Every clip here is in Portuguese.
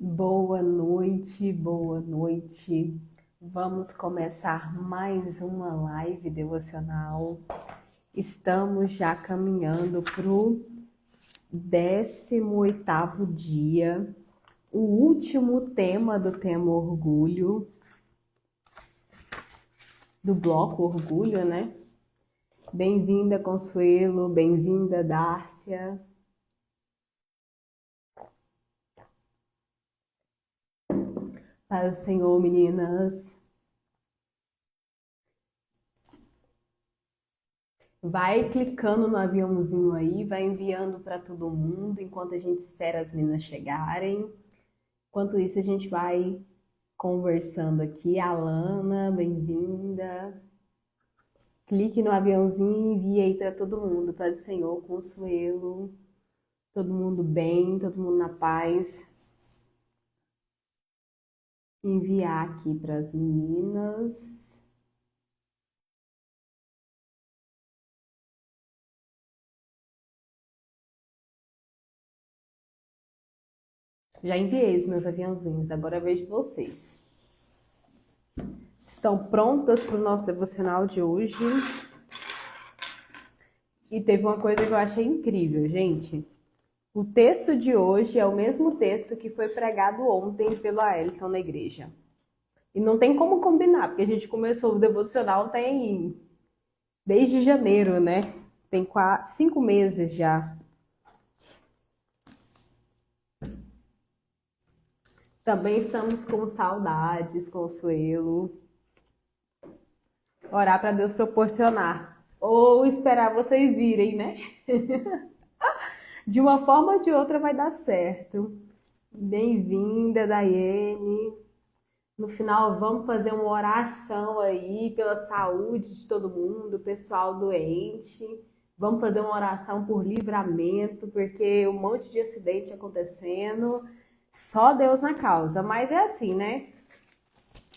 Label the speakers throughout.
Speaker 1: Boa noite, boa noite. Vamos começar mais uma live devocional. Estamos já caminhando para o 18º dia, o último tema do tema orgulho, do bloco orgulho, né? Bem-vinda, Consuelo, bem-vinda, Dárcia. Paz do Senhor, meninas. Vai clicando no aviãozinho aí, vai enviando para todo mundo enquanto a gente espera as meninas chegarem. Enquanto isso, a gente vai conversando aqui. Alana, bem-vinda. Clique no aviãozinho e envie aí para todo mundo. Paz do Senhor, Consuelo. Todo mundo bem, todo mundo na paz. Enviar aqui para as meninas. Já enviei os meus aviãozinhos, agora eu vejo vocês. Estão prontas para o nosso devocional de hoje? E teve uma coisa que eu achei incrível, gente. O texto de hoje é o mesmo texto que foi pregado ontem pelo Aelton na igreja. E não tem como combinar, porque a gente começou o devocional desde janeiro, né? Tem 5 meses já. Também estamos com saudades, Consuelo. Orar para Deus proporcionar. Ou esperar vocês virem, né? De uma forma ou de outra vai dar certo. Bem-vinda, Daiane. No final, vamos fazer uma oração aí pela saúde de todo mundo, pessoal doente. Vamos fazer uma oração por livramento, porque um monte de acidente acontecendo. Só Deus na causa. Mas é assim, né?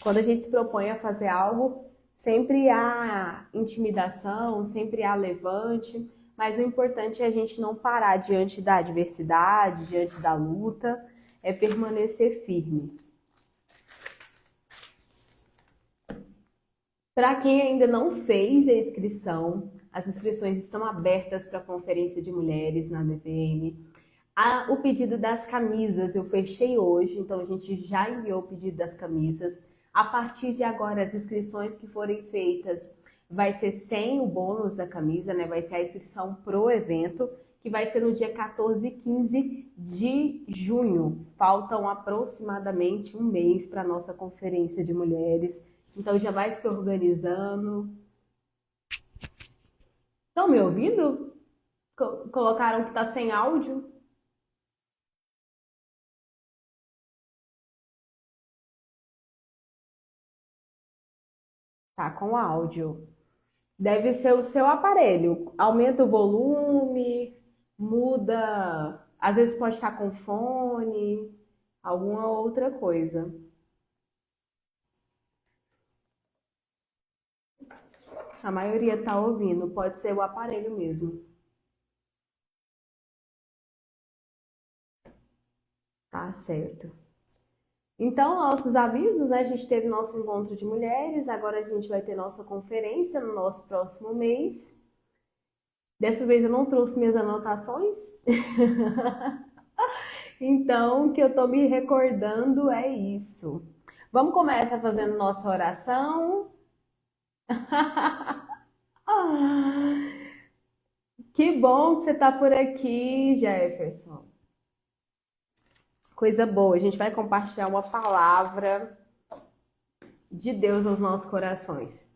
Speaker 1: Quando a gente se propõe a fazer algo, sempre há intimidação, sempre há levante. Mas o importante é a gente não parar diante da adversidade, diante da luta, é permanecer firme. Para quem ainda não fez a inscrição, as inscrições estão abertas para a Conferência de Mulheres na DPM. O pedido das camisas eu fechei hoje, então a gente já enviou o pedido das camisas. A partir de agora, as inscrições que forem feitas vai ser sem o bônus da camisa, né? Vai ser a inscrição pro evento, que vai ser no dia 14 e 15 de junho. Faltam aproximadamente um mês para a nossa Conferência de Mulheres. Então já vai se organizando. Estão me ouvindo? Colocaram que está sem áudio? Tá com áudio. Deve ser o seu aparelho. Aumenta o volume, muda. Às vezes pode estar com fone, alguma outra coisa. A maioria tá ouvindo, pode ser o aparelho mesmo. Tá certo. Então, nossos avisos, né? A gente teve nosso encontro de mulheres, agora a gente vai ter nossa conferência no nosso próximo mês. Dessa vez eu não trouxe minhas anotações, então o que eu tô me recordando é isso. Vamos começar fazendo nossa oração. Que bom que você tá por aqui, Jefferson. Coisa boa, a gente vai compartilhar uma palavra de Deus aos nossos corações.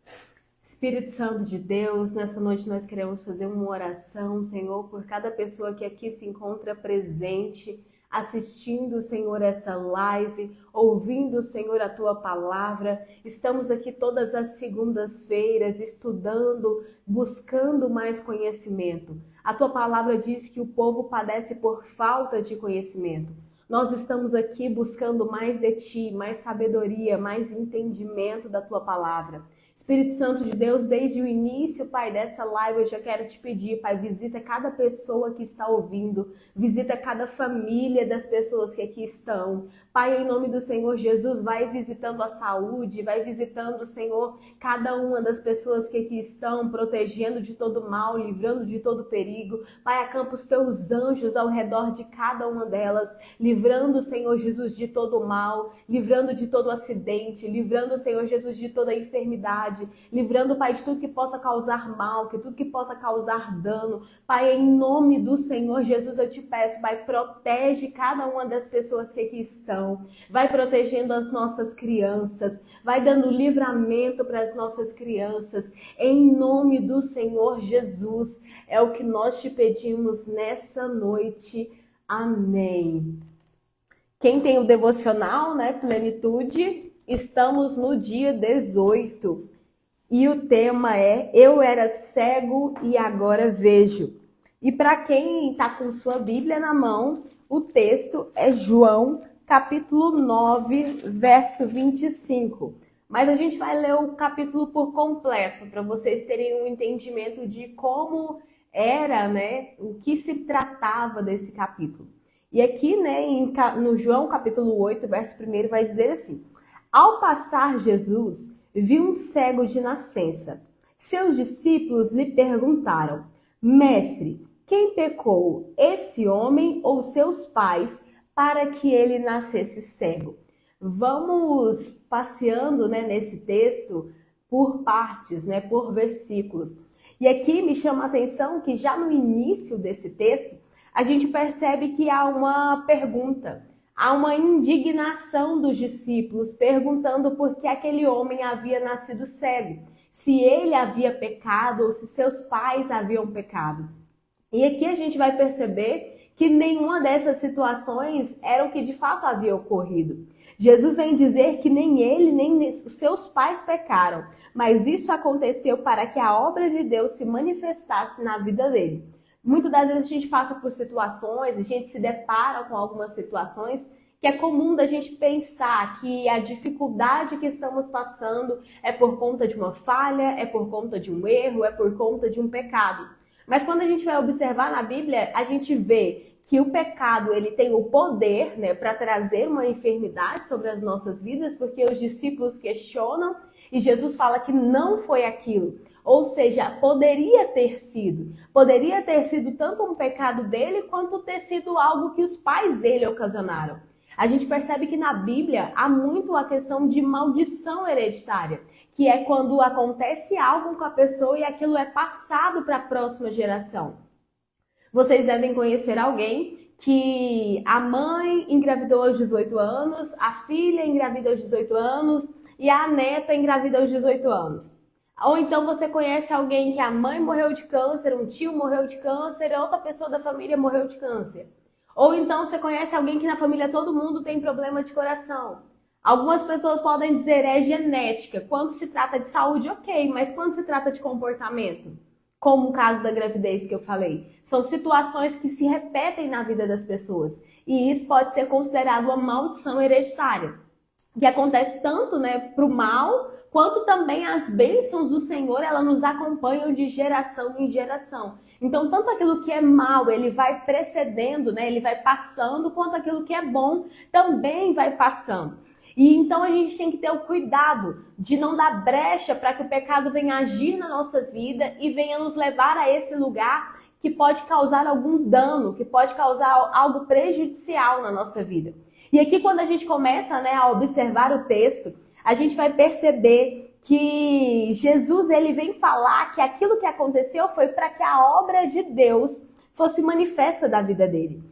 Speaker 1: Espírito Santo de Deus, nessa noite nós queremos fazer uma oração, Senhor, por cada pessoa que aqui se encontra presente, assistindo, Senhor, essa live, ouvindo, Senhor, a Tua palavra. Estamos aqui todas as segundas-feiras, estudando, buscando mais conhecimento. A Tua palavra diz que o povo padece por falta de conhecimento. Nós estamos aqui buscando mais de Ti, mais sabedoria, mais entendimento da Tua palavra. Espírito Santo de Deus, desde o início, Pai, dessa live, eu já quero te pedir, Pai, visita cada pessoa que está ouvindo, visita cada família das pessoas que aqui estão. Pai, em nome do Senhor Jesus, vai visitando a saúde, vai visitando, Senhor, cada uma das pessoas que aqui estão, protegendo de todo mal, livrando de todo perigo. Pai, acampa os teus anjos ao redor de cada uma delas, livrando, Senhor Jesus, de todo mal, livrando de todo acidente, livrando, Senhor Jesus, de toda enfermidade, livrando, Pai, de tudo que possa causar mal, que tudo que possa causar dano. Pai, em nome do Senhor Jesus, eu te peço, Pai, protege cada uma das pessoas que aqui estão, vai protegendo as nossas crianças, vai dando livramento para as nossas crianças, em nome do Senhor Jesus, é o que nós te pedimos nessa noite, amém. Quem tem o devocional, né, Plenitude, estamos no dia 18 e o tema é Eu Era Cego e Agora Vejo. E para quem está com sua Bíblia na mão, o texto é João, capítulo 9, verso 25. Mas a gente vai ler o capítulo por completo, para vocês terem um entendimento de como era, né, o que se tratava desse capítulo. E aqui, né, no João capítulo 8, verso 1, vai dizer assim: Ao passar Jesus, viu um cego de nascença. Seus discípulos lhe perguntaram: Mestre, quem pecou, esse homem ou seus pais, para que ele nascesse cego? Vamos passeando, né, nesse texto por partes, né, por versículos. E aqui me chama a atenção que já no início desse texto, a gente percebe que há uma pergunta, há uma indignação dos discípulos, perguntando por que aquele homem havia nascido cego, se ele havia pecado ou se seus pais haviam pecado. E aqui a gente vai perceber que nenhuma dessas situações era o que de fato havia ocorrido. Jesus vem dizer que nem ele, nem os seus pais pecaram, mas isso aconteceu para que a obra de Deus se manifestasse na vida dele. Muitas das vezes a gente passa por situações, a gente se depara com algumas situações que é comum da gente pensar que a dificuldade que estamos passando é por conta de uma falha, é por conta de um erro, é por conta de um pecado. Mas quando a gente vai observar na Bíblia, a gente vê que o pecado ele tem o poder, né, para trazer uma enfermidade sobre as nossas vidas, porque os discípulos questionam e Jesus fala que não foi aquilo. Ou seja, poderia ter sido tanto um pecado dele quanto ter sido algo que os pais dele ocasionaram. A gente percebe que na Bíblia há muito a questão de maldição hereditária, que é quando acontece algo com a pessoa e aquilo é passado para a próxima geração. Vocês devem conhecer alguém que a mãe engravidou aos 18 anos, a filha engravida aos 18 anos e a neta engravida aos 18 anos. Ou então você conhece alguém que a mãe morreu de câncer, um tio morreu de câncer, outra pessoa da família morreu de câncer. Ou então você conhece alguém que na família todo mundo tem problema de coração. Algumas pessoas podem dizer é genética. Quando se trata de saúde, ok, mas quando se trata de comportamento? Como o caso da gravidez que eu falei. São situações que se repetem na vida das pessoas. E isso pode ser considerado uma maldição hereditária. Que acontece tanto, né, para o mal, quanto também as bênçãos do Senhor, elas nos acompanham de geração em geração. Então, tanto aquilo que é mal, ele vai precedendo, né, ele vai passando, quanto aquilo que é bom também vai passando. E então a gente tem que ter o cuidado de não dar brecha para que o pecado venha agir na nossa vida e venha nos levar a esse lugar que pode causar algum dano, que pode causar algo prejudicial na nossa vida. E aqui quando a gente começa, né, a observar o texto, a gente vai perceber que Jesus ele vem falar que aquilo que aconteceu foi para que a obra de Deus fosse manifesta da vida dele.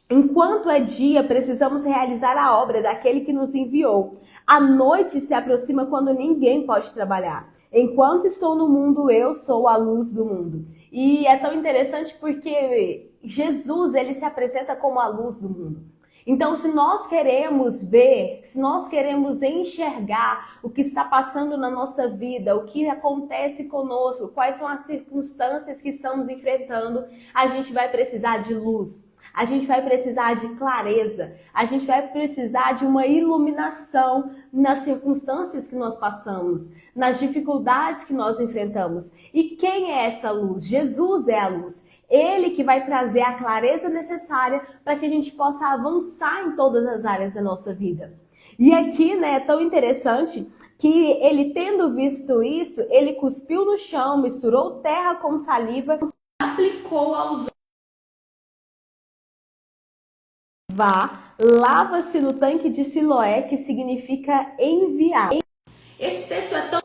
Speaker 1: Enquanto é dia, precisamos realizar a obra daquele que nos enviou. A noite se aproxima quando ninguém pode trabalhar. Enquanto estou no mundo, eu sou a luz do mundo. E é tão interessante porque Jesus ele se apresenta como a luz do mundo. Então, se nós queremos ver, se nós queremos enxergar o que está passando na nossa vida, o que acontece conosco, quais são as circunstâncias que estamos enfrentando, a gente vai precisar de luz. A gente vai precisar de clareza, a gente vai precisar de uma iluminação nas circunstâncias que nós passamos, nas dificuldades que nós enfrentamos. E quem é essa luz? Jesus é a luz. Ele que vai trazer a clareza necessária para que a gente possa avançar em todas as áreas da nossa vida. E aqui, né, é tão interessante que ele, tendo visto isso, ele cuspiu no chão, misturou terra com saliva, aplicou aos vá, lava-se no tanque de Siloé, que significa enviar. Esse texto é tão...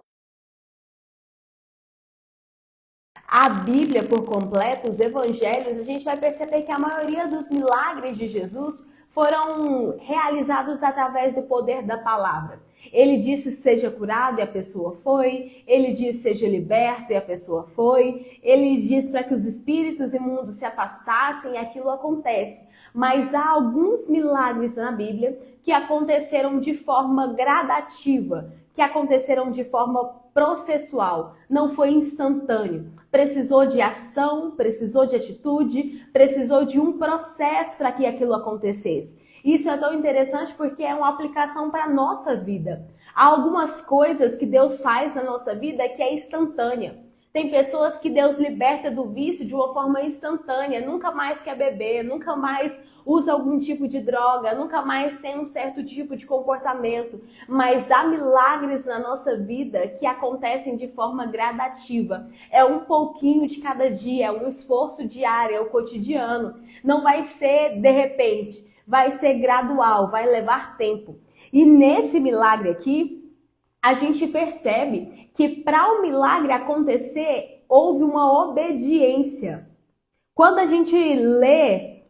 Speaker 1: A Bíblia por completo, os evangelhos, a gente vai perceber que a maioria dos milagres de Jesus foram realizados através do poder da palavra. Ele disse seja curado e a pessoa foi, ele disse seja liberto e a pessoa foi, ele disse para que os espíritos imundos se afastassem e aquilo acontece. Mas há alguns milagres na Bíblia que aconteceram de forma gradativa, que aconteceram de forma processual, não foi instantâneo. Precisou de ação, precisou de atitude, precisou de um processo para que aquilo acontecesse. Isso é tão interessante porque é uma aplicação para a nossa vida. Há algumas coisas que Deus faz na nossa vida que é instantânea. Tem pessoas que Deus liberta do vício de uma forma instantânea, nunca mais quer beber, nunca mais usa algum tipo de droga, nunca mais tem um certo tipo de comportamento. Mas há milagres na nossa vida que acontecem de forma gradativa. É um pouquinho de cada dia, é um esforço diário, é o cotidiano. Não vai ser de repente, vai ser gradual, vai levar tempo. E nesse milagre aqui, a gente percebe que para o milagre acontecer, houve uma obediência. Quando a gente lê...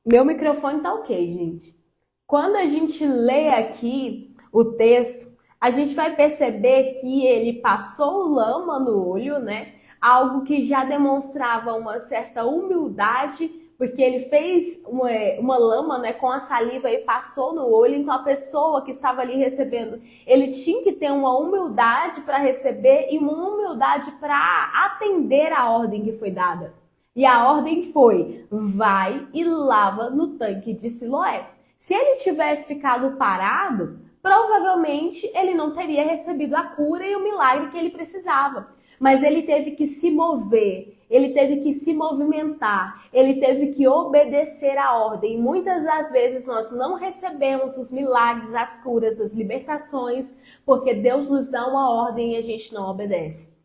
Speaker 1: Meu microfone tá ok, gente. Quando a gente lê aqui o texto, a gente vai perceber que ele passou lama no olho, né? Algo que já demonstrava uma certa humildade, porque ele fez uma lama, né, com a saliva e passou no olho. Então a pessoa que estava ali recebendo, ele tinha que ter uma humildade para receber e uma humildade para atender a ordem que foi dada. E a ordem foi, vai e lava no tanque de Siloé. Se ele tivesse ficado parado, provavelmente ele não teria recebido a cura e o milagre que ele precisava. Mas ele teve que se mover, ele teve que se movimentar, ele teve que obedecer à ordem. E muitas das vezes nós não recebemos os milagres, as curas, as libertações, porque Deus nos dá uma ordem e a gente não obedece.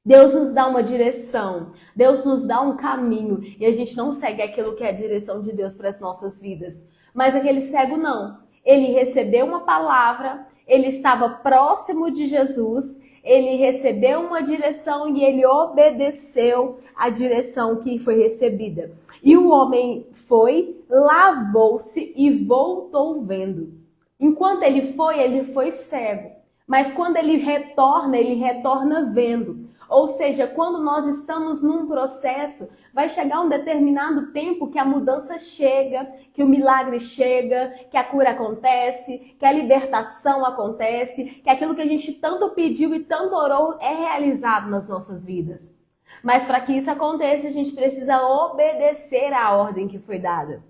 Speaker 1: Deus nos dá uma direção, Deus nos dá um caminho e a gente não segue aquilo que é a direção de Deus para as nossas vidas. Mas aquele cego não. Ele recebeu uma palavra, ele estava próximo de Jesus, ele recebeu uma direção e ele obedeceu a direção que foi recebida. E o homem foi, lavou-se e voltou vendo. Enquanto ele foi cego. Mas quando ele retorna vendo. Ou seja, quando nós estamos num processo, vai chegar um determinado tempo que a mudança chega, que o milagre chega, que a cura acontece, que a libertação acontece, que aquilo que a gente tanto pediu e tanto orou é realizado nas nossas vidas. Mas para que isso aconteça, a gente precisa obedecer à ordem que foi dada.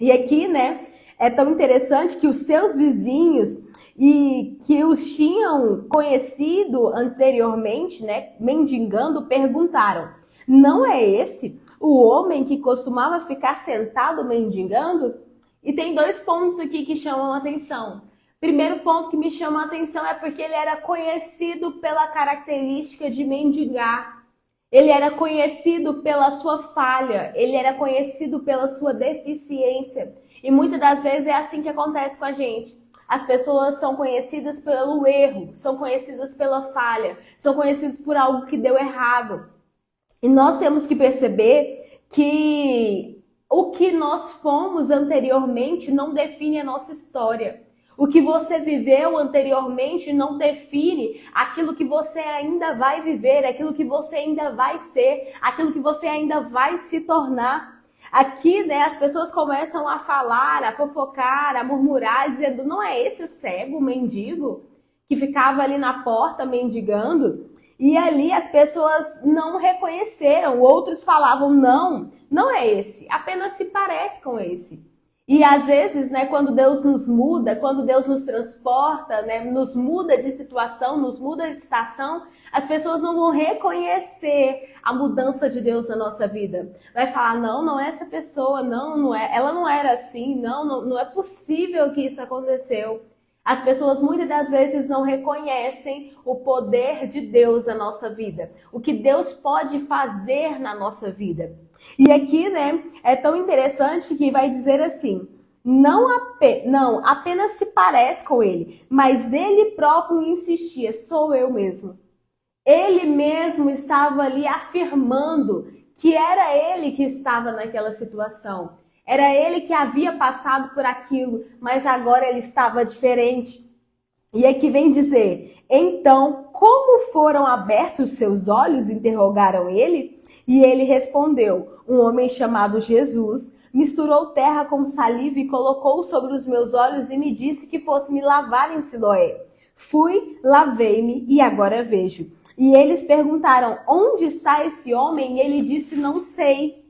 Speaker 1: E aqui, né, é tão interessante que os seus vizinhos e que os tinham conhecido anteriormente, né, mendigando, perguntaram: não é esse o homem que costumava ficar sentado mendigando? E tem dois pontos aqui que chamam a atenção. Primeiro ponto que me chama a atenção é porque ele era conhecido pela característica de mendigar. Ele era conhecido pela sua falha, ele era conhecido pela sua deficiência. E muitas das vezes é assim que acontece com a gente. As pessoas são conhecidas pelo erro, são conhecidas pela falha, são conhecidas por algo que deu errado. E nós temos que perceber que o que nós fomos anteriormente não define a nossa história. O que você viveu anteriormente não define aquilo que você ainda vai viver, aquilo que você ainda vai ser, aquilo que você ainda vai se tornar. Aqui, né, as pessoas começam a falar, a fofocar, a murmurar, dizendo: não é esse o cego, o mendigo, que ficava ali na porta mendigando? E ali as pessoas não reconheceram, outros falavam, não, não é esse, apenas se parece com esse. E às vezes, né, quando Deus nos muda, quando Deus nos transporta, né, nos muda de situação, nos muda de estação, as pessoas não vão reconhecer a mudança de Deus na nossa vida. Vai falar, não, não é essa pessoa, não, não é, ela não era assim, não é possível que isso aconteceu. As pessoas muitas das vezes não reconhecem o poder de Deus na nossa vida, o que Deus pode fazer na nossa vida. E aqui, né, é tão interessante que vai dizer assim, não apenas se parece com ele, mas ele próprio insistia, sou eu mesmo. Ele mesmo estava ali afirmando que era ele que estava naquela situação. Era ele que havia passado por aquilo, mas agora ele estava diferente. E aqui vem dizer, então, como foram abertos seus olhos? Interrogaram ele. E ele respondeu, um homem chamado Jesus misturou terra com saliva e colocou sobre os meus olhos e me disse que fosse me lavar em Siloé. Fui, lavei-me e agora vejo. E eles perguntaram, onde está esse homem? E ele disse, não sei.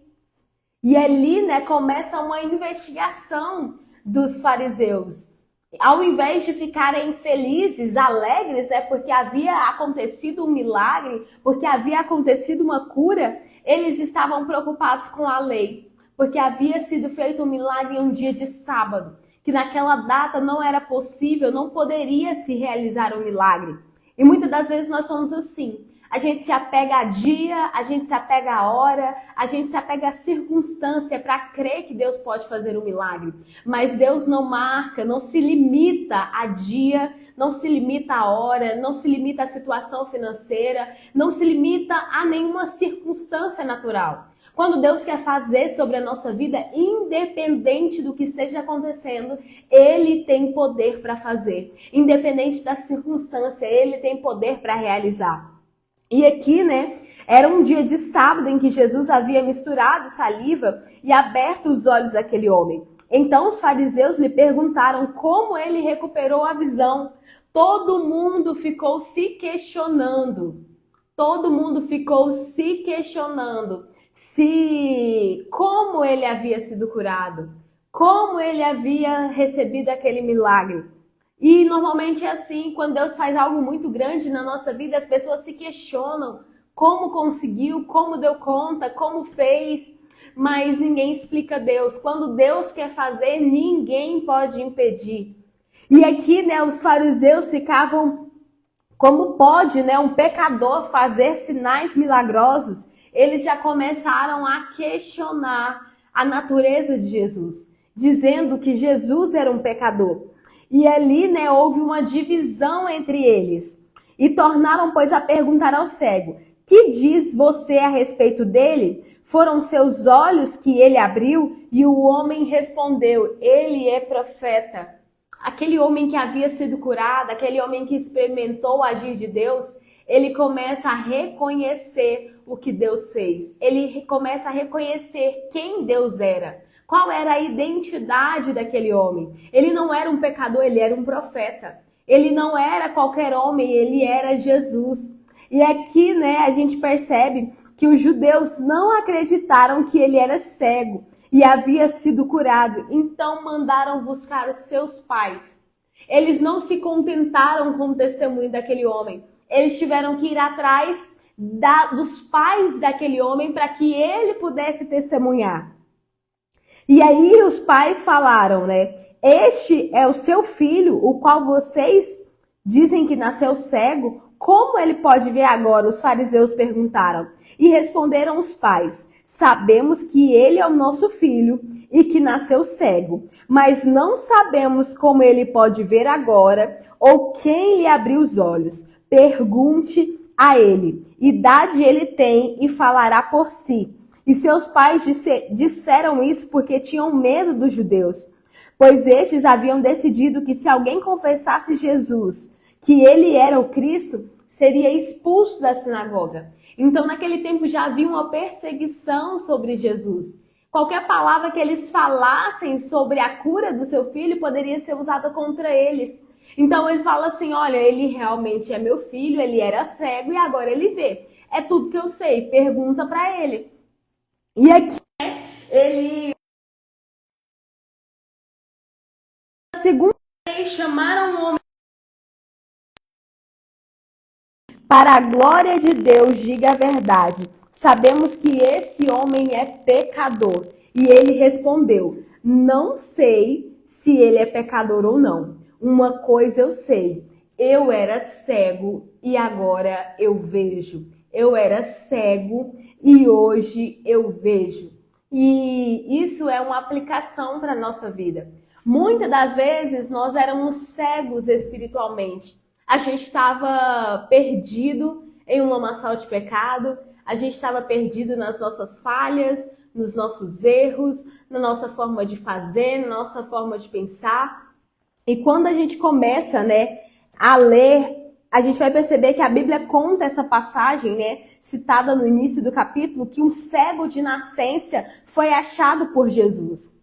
Speaker 1: E ali, né, começa uma investigação dos fariseus. Ao invés de ficarem felizes, alegres, né, porque havia acontecido um milagre, porque havia acontecido uma cura, eles estavam preocupados com a lei, porque havia sido feito um milagre em um dia de sábado, que naquela data não era possível, não poderia se realizar um milagre. E muitas das vezes nós somos assim. A gente se apega a dia, a gente se apega a hora, a gente se apega a circunstância para crer que Deus pode fazer um milagre. Mas Deus não marca, não se limita a dia, não se limita a hora, não se limita à situação financeira, não se limita a nenhuma circunstância natural. Quando Deus quer fazer sobre a nossa vida, independente do que esteja acontecendo, Ele tem poder para fazer. Independente da circunstância, Ele tem poder para realizar. E aqui, né, era um dia de sábado em que Jesus havia misturado saliva e aberto os olhos daquele homem. Então os fariseus lhe perguntaram como ele recuperou a visão. Todo mundo ficou se questionando. Todo mundo ficou se questionando como ele havia sido curado, como ele havia recebido aquele milagre. E normalmente é assim, quando Deus faz algo muito grande na nossa vida, as pessoas se questionam como conseguiu, como deu conta, como fez, mas ninguém explica Deus. Quando Deus quer fazer, ninguém pode impedir. E aqui, né, os fariseus ficavam, como pode, né, um pecador fazer sinais milagrosos? Eles já começaram a questionar a natureza de Jesus, dizendo que Jesus era um pecador. E ali, né, houve uma divisão entre eles. E tornaram, pois, a perguntar ao cego, que diz você a respeito dele? Foram seus olhos que ele abriu? E o homem respondeu, ele é profeta. Aquele homem que havia sido curado, aquele homem que experimentou o agir de Deus, ele começa a reconhecer o que Deus fez. Ele começa a reconhecer quem Deus era. Qual era a identidade daquele homem? Ele não era um pecador, ele era um profeta. Ele não era qualquer homem, ele era Jesus. E aqui, né, a gente percebe que os judeus não acreditaram que ele era cego e havia sido curado. Então mandaram buscar os seus pais. Eles não se contentaram com o testemunho daquele homem. Eles tiveram que ir atrás dos pais daquele homem para que ele pudesse testemunhar. E aí os pais falaram, né? Este é o seu filho, o qual vocês dizem que nasceu cego. Como ele pode ver agora? Os fariseus perguntaram. E responderam os pais, sabemos que ele é o nosso filho e que nasceu cego, mas não sabemos como ele pode ver agora ou quem lhe abriu os olhos. Pergunte a ele. Idade ele tem e falará por si. E seus pais disseram isso porque tinham medo dos judeus, pois estes haviam decidido que se alguém confessasse Jesus, que ele era o Cristo, seria expulso da sinagoga. Então, naquele tempo já havia uma perseguição sobre Jesus. Qualquer palavra que eles falassem sobre a cura do seu filho poderia ser usada contra eles. Então ele fala assim, olha, ele realmente é meu filho, ele era cego e agora ele vê. É tudo que eu sei, pergunta para ele. E aqui ele segunda vez chamaram o homem para a glória de Deus, diga a verdade. Sabemos que esse homem é pecador. E ele respondeu, não sei se ele é pecador ou não. Uma coisa eu sei, eu era cego e agora eu vejo. Eu era cego e hoje eu vejo. E isso é uma aplicação para a nossa vida. Muitas das vezes nós éramos cegos espiritualmente. A gente estava perdido em um lamaçal de pecado, a gente estava perdido nas nossas falhas, nos nossos erros, na nossa forma de fazer, na nossa forma de pensar. E quando a gente começa, a ler, a gente vai perceber que a Bíblia conta essa passagem, citada no início do capítulo, que um cego de nascença foi achado por Jesus.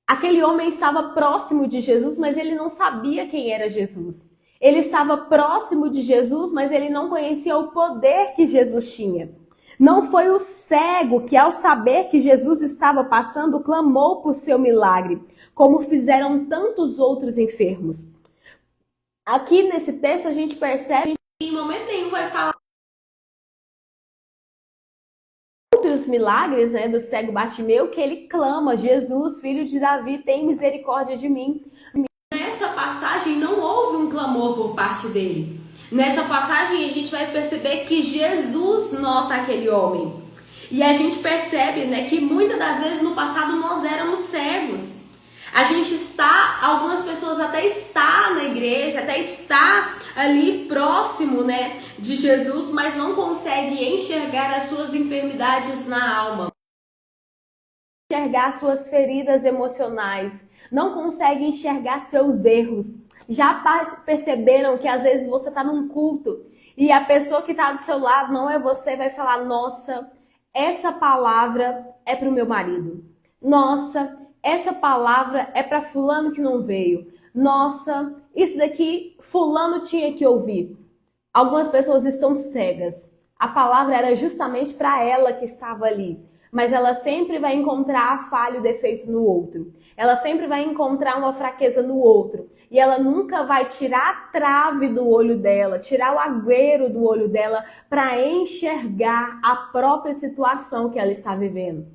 Speaker 1: Aquele homem estava próximo de Jesus, mas ele não sabia quem era Jesus. Ele estava próximo de Jesus, mas ele não conhecia o poder que Jesus tinha. Não foi o cego que, ao saber que Jesus estava passando, clamou por seu milagre, como fizeram tantos outros enfermos. Aqui nesse texto a gente percebe que em momento nenhum vai falar outros milagres, do cego Bartimeu, que ele clama, Jesus, filho de Davi, tem misericórdia de mim. Nessa passagem não houve um clamor por parte dele. Nessa passagem a gente vai perceber que Jesus nota aquele homem. E a gente percebe, que muitas das vezes no passado nós éramos cegos. A gente está, algumas pessoas até está na igreja, até está ali próximo, de Jesus, mas não consegue enxergar as suas enfermidades na alma. Enxergar suas feridas emocionais, não consegue enxergar seus erros. Já perceberam que às vezes você está num culto e a pessoa que está do seu lado não é você, vai falar, nossa, essa palavra é para o meu marido. Nossa, essa palavra é para fulano que não veio. Nossa, isso daqui fulano tinha que ouvir. Algumas pessoas estão cegas. A palavra era justamente para ela que estava ali. Mas ela sempre vai encontrar a falha, o defeito no outro. Ela sempre vai encontrar uma fraqueza no outro. E ela nunca vai tirar a trave do olho dela, tirar o agüero do olho dela para enxergar a própria situação que ela está vivendo.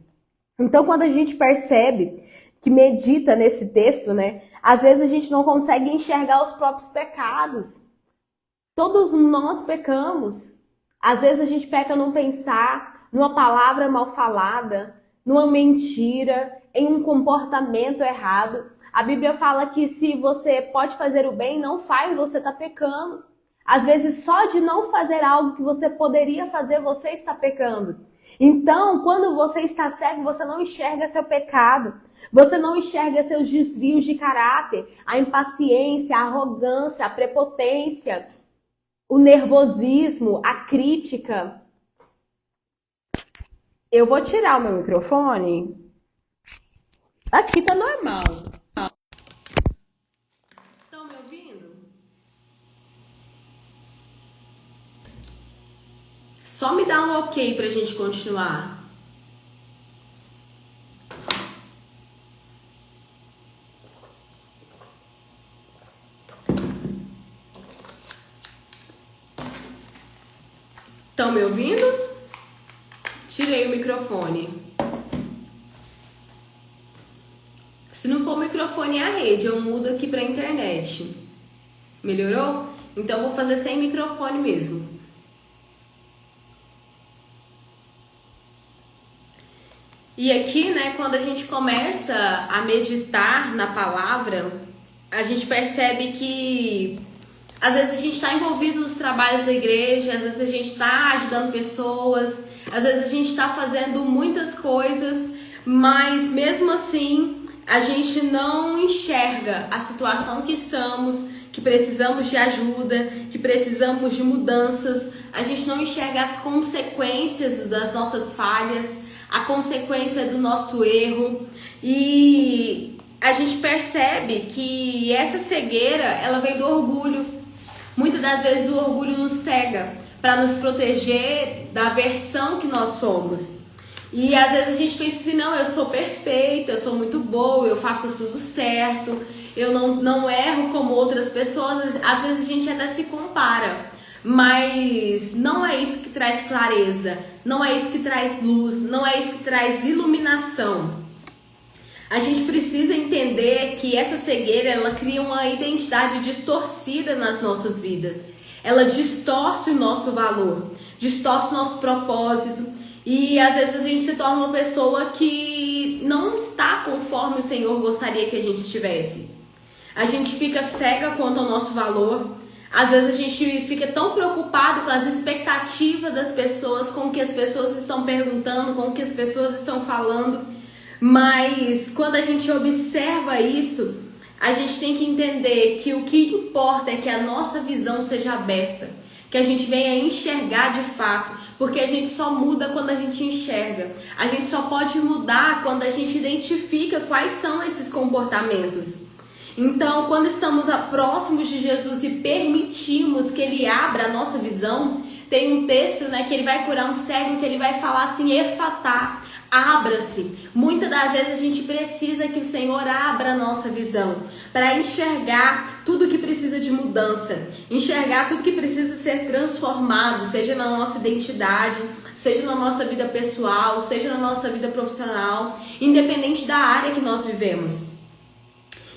Speaker 1: Então, quando a gente percebe, que medita nesse texto, às vezes a gente não consegue enxergar os próprios pecados. Todos nós pecamos. Às vezes a gente peca num pensar, numa palavra mal falada, numa mentira, em um comportamento errado. A Bíblia fala que se você pode fazer o bem, não faz, você está pecando. Às vezes só de não fazer algo que você poderia fazer, você está pecando. Então, quando você está cego, você não enxerga seu pecado. Você não enxerga seus desvios de caráter, a impaciência, a arrogância, a prepotência, o nervosismo, a crítica. Eu vou tirar o meu microfone. Aqui tá normal. Estão me ouvindo? Só me dá um ok pra gente continuar. Estão me ouvindo? Tirei o microfone. Se não for o microfone, é a rede. Eu mudo aqui pra internet. Melhorou? Então vou fazer sem microfone mesmo. E aqui, quando a gente começa a meditar na palavra, a gente percebe que às vezes a gente está envolvido nos trabalhos da igreja, às vezes a gente está ajudando pessoas, às vezes a gente está fazendo muitas coisas, mas mesmo assim a gente não enxerga a situação que estamos, que precisamos de ajuda, que precisamos de mudanças. A gente não enxerga as consequências das nossas falhas, a consequência do nosso erro. E a gente percebe que essa cegueira, ela vem do orgulho. Muitas das vezes o orgulho nos cega para nos proteger da versão que nós somos. E às vezes a gente pensa assim, não, eu sou perfeita, eu sou muito boa, eu faço tudo certo, eu não erro como outras pessoas. Às vezes a gente até se compara, mas não é isso que traz clareza, não é isso que traz luz, não é isso que traz iluminação. A gente precisa entender que essa cegueira, ela cria uma identidade distorcida nas nossas vidas. Ela distorce o nosso valor, distorce o nosso propósito. E às vezes a gente se torna uma pessoa que não está conforme o Senhor gostaria que a gente estivesse. A gente fica cega quanto ao nosso valor. Às vezes a gente fica tão preocupado com as expectativas das pessoas, com o que as pessoas estão perguntando, com o que as pessoas estão falando. Mas quando a gente observa isso, a gente tem que entender que o que importa é que a nossa visão seja aberta, que a gente venha enxergar de fato, porque a gente só muda quando a gente enxerga. A gente só pode mudar quando a gente identifica quais são esses comportamentos. Então, quando estamos próximos de Jesus e permitimos que Ele abra a nossa visão, tem um texto, que Ele vai curar um cego, que Ele vai falar assim, efatá, abra-se. Muitas das vezes a gente precisa que o Senhor abra a nossa visão para enxergar tudo que precisa de mudança, enxergar tudo que precisa ser transformado, seja na nossa identidade, seja na nossa vida pessoal, seja na nossa vida profissional, independente da área que nós vivemos.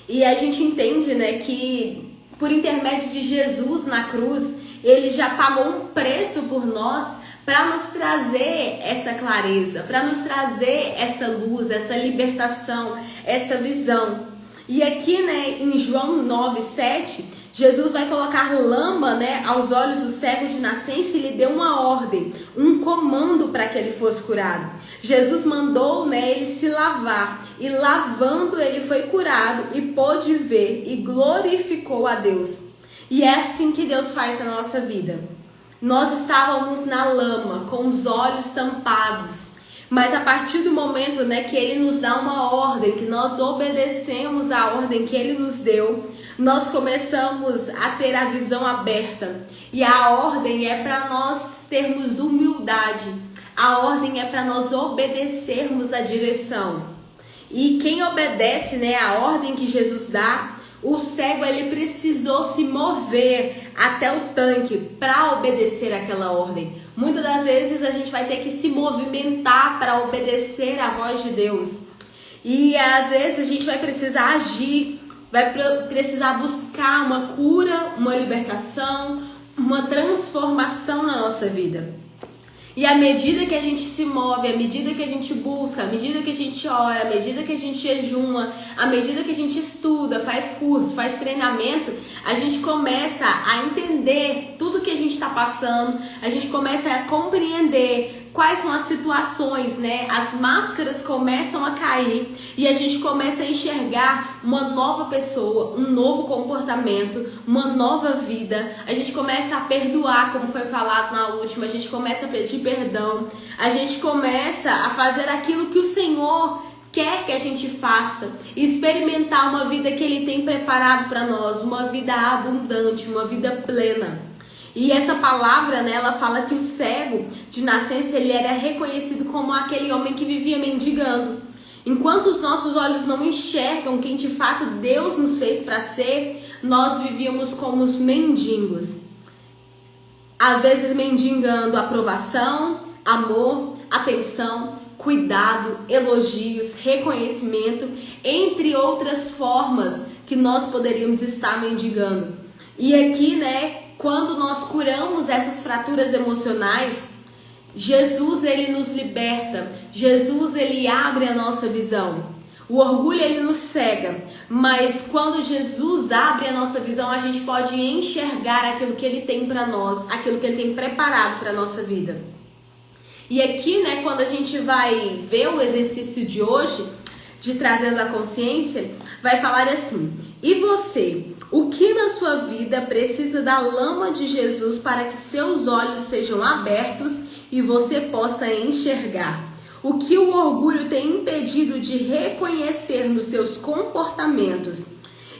Speaker 1: E a gente entende, que por intermédio de Jesus na cruz, Ele já pagou um preço por nós para nos trazer essa clareza, para nos trazer essa luz, essa libertação, essa visão. E aqui, em João 9:7, Jesus vai colocar lama, aos olhos do cego de nascença e lhe deu uma ordem, um comando para que ele fosse curado. Jesus mandou, ele se lavar e lavando ele foi curado e pôde ver e glorificou a Deus. E é assim que Deus faz na nossa vida. Nós estávamos na lama, com os olhos tampados, mas a partir do momento, que Ele nos dá uma ordem, que nós obedecemos a ordem que Ele nos deu, nós começamos a ter a visão aberta. E a ordem é para nós termos humildade, a ordem é para nós obedecermos a direção. E quem obedece, a ordem que Jesus dá, o cego ele precisou se mover até o tanque para obedecer aquela ordem. Muitas das vezes a gente vai ter que se movimentar para obedecer a voz de Deus. E às vezes a gente vai precisar agir, vai precisar buscar uma cura, uma libertação, uma transformação na nossa vida. E à medida que a gente se move, à medida que a gente busca, à medida que a gente ora, à medida que a gente jejuma, à medida que a gente estuda, faz curso, faz treinamento, a gente começa a entender tudo que a gente está passando, a gente começa a compreender quais são as situações, As máscaras começam a cair e a gente começa a enxergar uma nova pessoa, um novo comportamento, uma nova vida. A gente começa a perdoar, como foi falado na última, a gente começa a pedir perdão, a gente começa a fazer aquilo que o Senhor quer que a gente faça, experimentar uma vida que Ele tem preparado para nós, uma vida abundante, uma vida plena. E essa palavra, ela fala que o cego de nascença, ele era reconhecido como aquele homem que vivia mendigando. Enquanto os nossos olhos não enxergam quem de fato Deus nos fez para ser, nós vivíamos como os mendigos. Às vezes mendigando aprovação, amor, atenção, cuidado, elogios, reconhecimento, entre outras formas que nós poderíamos estar mendigando. E aqui, quando nós curamos essas fraturas emocionais, Jesus, Ele nos liberta. Jesus, Ele abre a nossa visão. O orgulho, ele nos cega. Mas quando Jesus abre a nossa visão, a gente pode enxergar aquilo que Ele tem para nós, aquilo que Ele tem preparado para a nossa vida. E aqui, quando a gente vai ver o exercício de hoje, de Trazendo a Consciência, vai falar assim: e você? O que na sua vida precisa da lama de Jesus para que seus olhos sejam abertos e você possa enxergar? o que o orgulho tem impedido de reconhecer nos seus comportamentos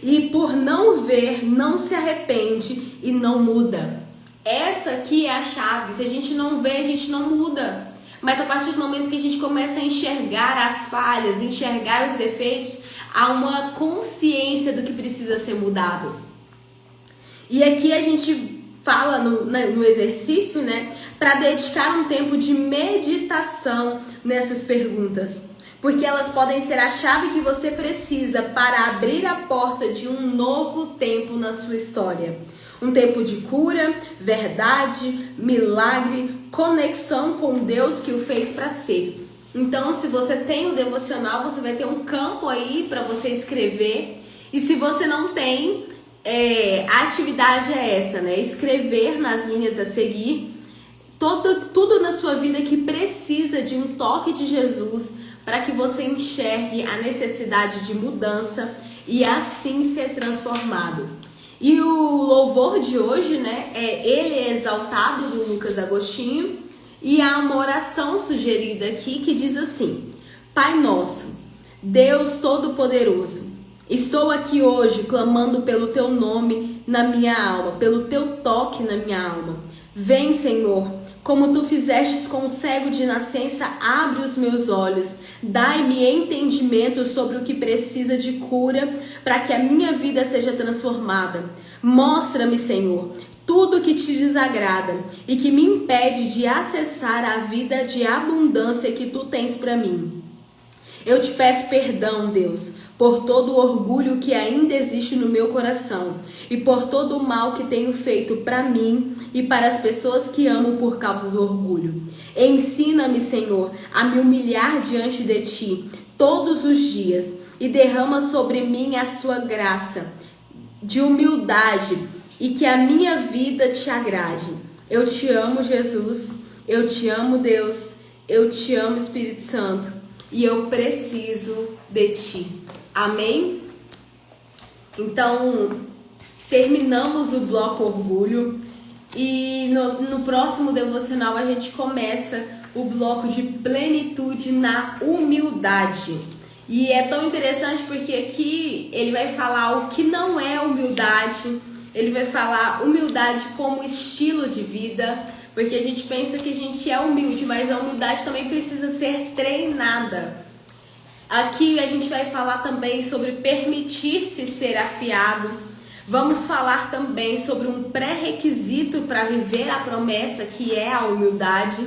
Speaker 1: e por não ver, não se arrepende e não muda. Essa aqui é a chave. Se a gente não vê, a gente não muda. Mas a partir do momento que a gente começa a enxergar as falhas, enxergar os defeitos, há uma consciência do que precisa ser mudado. E aqui a gente fala no exercício, né, para dedicar um tempo de meditação nessas perguntas, porque elas podem ser a chave que você precisa para abrir a porta de um novo tempo na sua história. Um tempo de cura, verdade, milagre, conexão com Deus que o fez para ser. Então, se você tem o devocional, você vai ter um campo aí para você escrever. E se você não tem, a atividade é essa, né? Escrever nas linhas a seguir tudo na sua vida que precisa de um toque de Jesus para que você enxergue a necessidade de mudança e assim ser transformado. E o louvor de hoje, né, Ele é Exaltado, do Lucas Agostinho, e há uma oração sugerida aqui que diz assim: Pai nosso, Deus Todo-Poderoso, estou aqui hoje clamando pelo Teu nome na minha alma, pelo Teu toque na minha alma. Vem, Senhor, como Tu fizestes com o cego de nascença, abre os meus olhos, dai-me entendimento sobre o que precisa de cura, para que a minha vida seja transformada. Mostra-me, Senhor, tudo que Te desagrada e que me impede de acessar a vida de abundância que Tu tens para mim. Eu Te peço perdão, Deus, por todo o orgulho que ainda existe no meu coração e por todo o mal que tenho feito para mim e para as pessoas que amo por causa do orgulho. Ensina-me, Senhor, a me humilhar diante de Ti todos os dias e derrama sobre mim a Sua graça de humildade e que a minha vida Te agrade. Eu Te amo, Jesus, eu Te amo, Deus, eu Te amo, Espírito Santo, e eu preciso de Ti. Amém? Então, terminamos o bloco orgulho e no próximo devocional a gente começa o bloco de plenitude na humildade. E é tão interessante porque aqui ele vai falar o que não é humildade, ele vai falar humildade como estilo de vida, porque a gente pensa que a gente é humilde, mas a humildade também precisa ser treinada. Aqui a gente vai falar também sobre permitir-se ser afiado. Vamos falar também sobre um pré-requisito para viver a promessa, que é a humildade.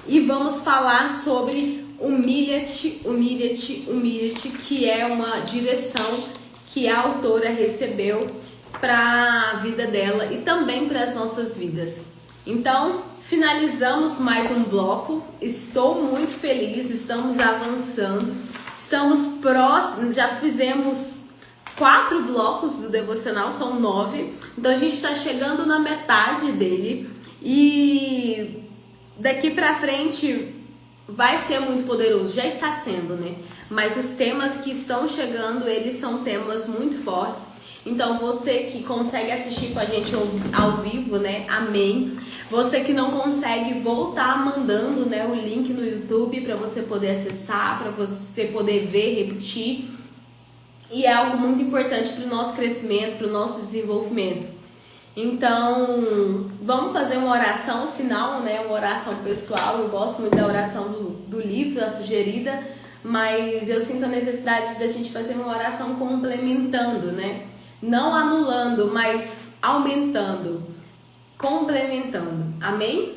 Speaker 1: E vamos falar sobre humilha-te, humilha-te, humilha-te, que é uma direção que a autora recebeu para a vida dela e também para as nossas vidas. Então, finalizamos mais um bloco. Estou muito feliz, estamos avançando. Estamos próximos, já fizemos 4 blocos do devocional, são 9. Então a gente está chegando na metade dele. E daqui pra frente vai ser muito poderoso, já está sendo, né? Mas os temas que estão chegando, eles são temas muito fortes. Então você que consegue assistir com a gente ao vivo, né? Amém. Você que não consegue, voltar mandando, né, o link no YouTube para você poder acessar, para você poder ver, repetir. E é algo muito importante para o nosso crescimento, para o nosso desenvolvimento. Então, vamos fazer uma oração final, né? Uma oração pessoal. Eu gosto muito da oração do livro, da sugerida, mas eu sinto a necessidade da gente fazer uma oração complementando, né? Não anulando, mas aumentando, complementando. Amém?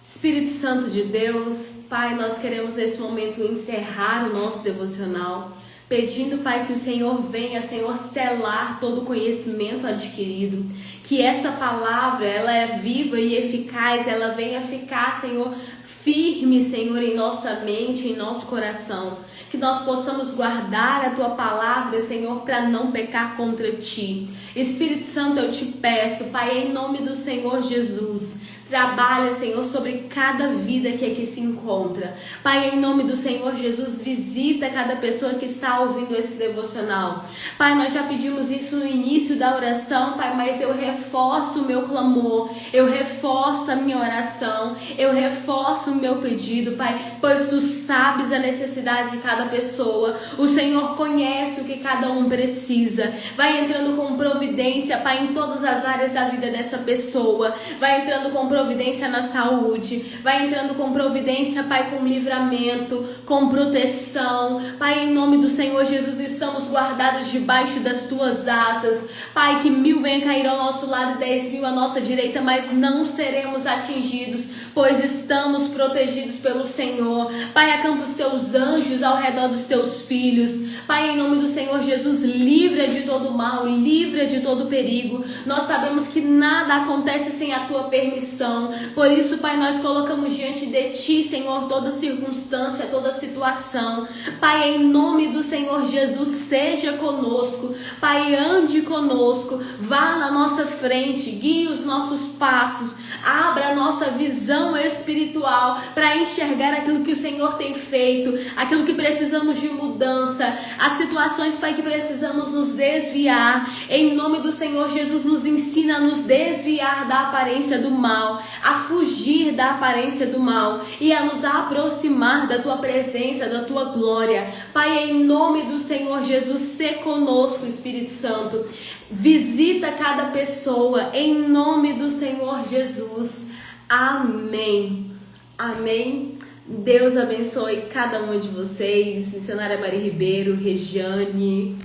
Speaker 1: Espírito Santo de Deus, Pai, nós queremos nesse momento encerrar o nosso devocional, pedindo, Pai, que o Senhor venha, Senhor, selar todo o conhecimento adquirido, que essa palavra, ela é viva e eficaz, ela venha ficar, Senhor, firme, Senhor, em nossa mente, em nosso coração, que nós possamos guardar a Tua palavra, Senhor, para não pecar contra Ti. Espírito Santo, eu te peço, Pai, em nome do Senhor Jesus,
Speaker 2: Trabalha, Senhor, sobre cada vida que aqui se encontra. Pai, em nome do Senhor Jesus, visita cada pessoa que está ouvindo esse devocional. Pai, nós já pedimos isso no início da oração, Pai, mas eu reforço o meu clamor, eu reforço a minha oração, eu reforço o meu pedido, Pai, pois Tu sabes a necessidade de cada pessoa. O Senhor conhece o que cada um precisa. Vai entrando com providência, Pai, em todas as áreas da vida dessa pessoa. Vai entrando com providência na saúde, vai entrando com providência, Pai, com livramento, com proteção. Pai, em nome do Senhor Jesus, estamos guardados debaixo das Tuas asas. Pai, que 1000 venham cair ao nosso lado e 10.000 à nossa direita, mas não seremos atingidos, pois estamos protegidos pelo Senhor. Pai, acampa os Teus anjos ao redor dos Teus filhos. Pai, em nome do Senhor Jesus, livra de todo mal, livra de todo perigo. Nós sabemos que nada acontece sem a Tua permissão. Por isso, Pai, nós colocamos diante de Ti, Senhor, toda circunstância, toda situação. Pai, em nome do Senhor Jesus, seja conosco. Pai, ande conosco, vá na nossa frente, guie os nossos passos, abra a nossa visão espiritual para enxergar aquilo que o Senhor tem feito, aquilo que precisamos de mudança, as situações, Pai, que precisamos nos desviar. Em nome do Senhor Jesus, nos ensina a nos desviar da aparência do mal, a fugir da aparência do mal e a nos aproximar da Tua presença, da Tua glória. Pai, em nome do Senhor Jesus, se conosco, Espírito Santo. Visita cada pessoa, em nome do Senhor Jesus. Amém. Amém. Deus abençoe cada uma de vocês. Missionária Maria Ribeiro, Regiane,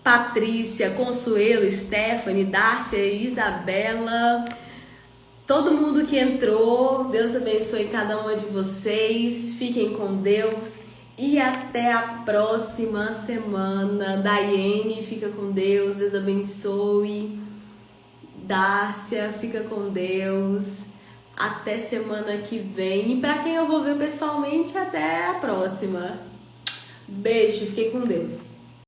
Speaker 2: Patrícia, Consuelo, Stephanie, Dárcia, Isabela, todo mundo que entrou. Deus abençoe cada uma de vocês. Fiquem com Deus e até a próxima semana. Daiane, fica com Deus. Deus abençoe. Dárcia, fica com Deus. Até semana que vem. E para quem eu vou ver pessoalmente, até a próxima. Beijo, fiquem com Deus.